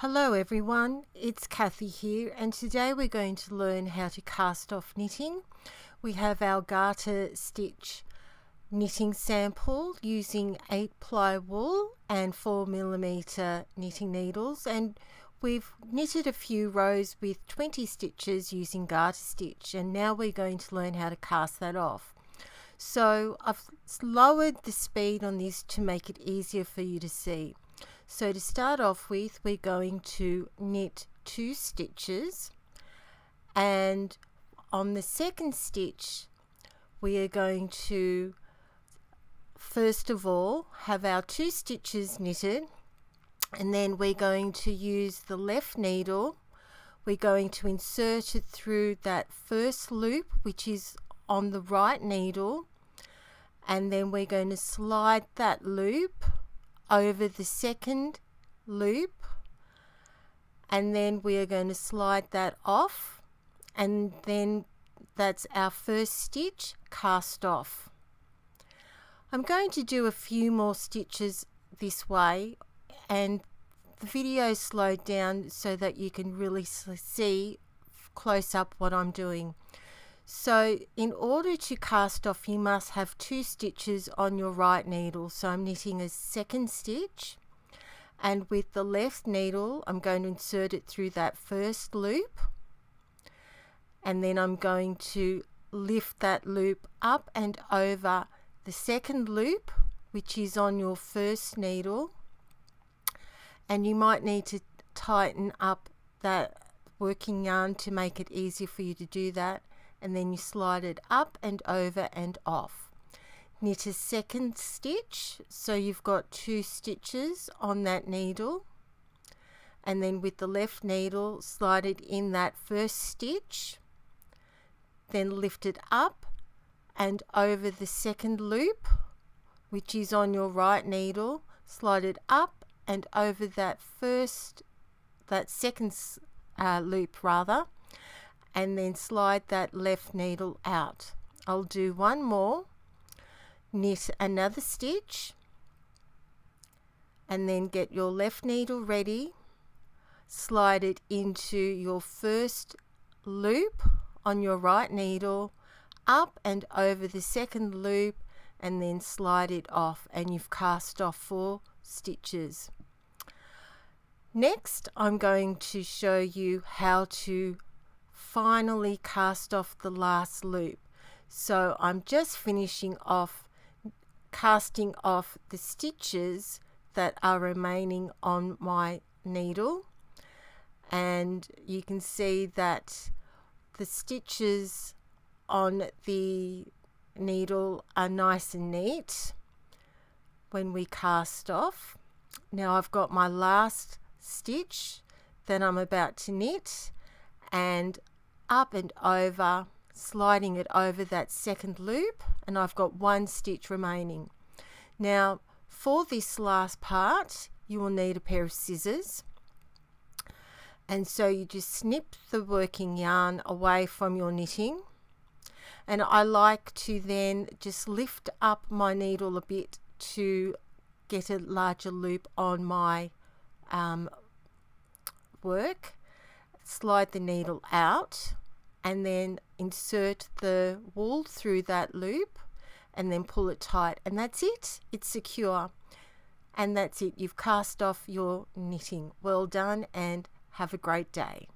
Hello everyone, it's Cathy here, and today we're going to learn how to cast off knitting. We have our garter stitch knitting sample using 8-ply wool and 4mm knitting needles, and we've knitted a few rows with 20 stitches using garter stitch, and now we're going to learn how to cast that off. So I've lowered the speed on this to make it easier for you to see. So to start off with, we're going to knit 2 stitches, and on the second stitch we are going to first of all have our 2 stitches knitted, and then we're going to use the left needle. We're going to insert it through that first loop, which is on the right needle, and then we're going to slide that loop over the second loop, and then we are going to slide that off, and then that's our first stitch cast off. I'm going to do a few more stitches this way, and the video is slowed down so that you can really see close up what I'm doing. So in order to cast off, you must have 2 stitches on your right needle. So I'm knitting a second stitch, and with the left needle I'm going to insert it through that first loop, and then I'm going to lift that loop up and over the second loop, which is on your first needle, and you might need to tighten up that working yarn to make it easier for you to do that. And then you slide it up and over and off. Knit a second stitch, so you've got 2 stitches on that needle, and then with the left needle slide it in that first stitch, then lift it up and over the second loop, which is on your right needle, slide it up and over that second loop rather, and then slide that left needle out. I'll do one more, knit another stitch, and then get your left needle ready, slide it into your first loop on your right needle, up and over the second loop, and then slide it off, and you've cast off 4 stitches. Next, I'm going to show you how to finally cast off the last loop. So I'm just finishing off casting off the stitches that are remaining on my needle, and you can see that the stitches on the needle are nice and neat when we cast off. Now I've got my last stitch that I'm about to knit, and up and over, sliding it over that second loop, and I've got 1 stitch remaining. Now for this last part you will need a pair of scissors, and so you just snip the working yarn away from your knitting, and I like to then just lift up my needle a bit to get a larger loop on my work. Slide the needle out and then insert the wool through that loop and then pull it tight, and that's it. It's secure, and that's it. You've cast off your knitting. Well done, and have a great day.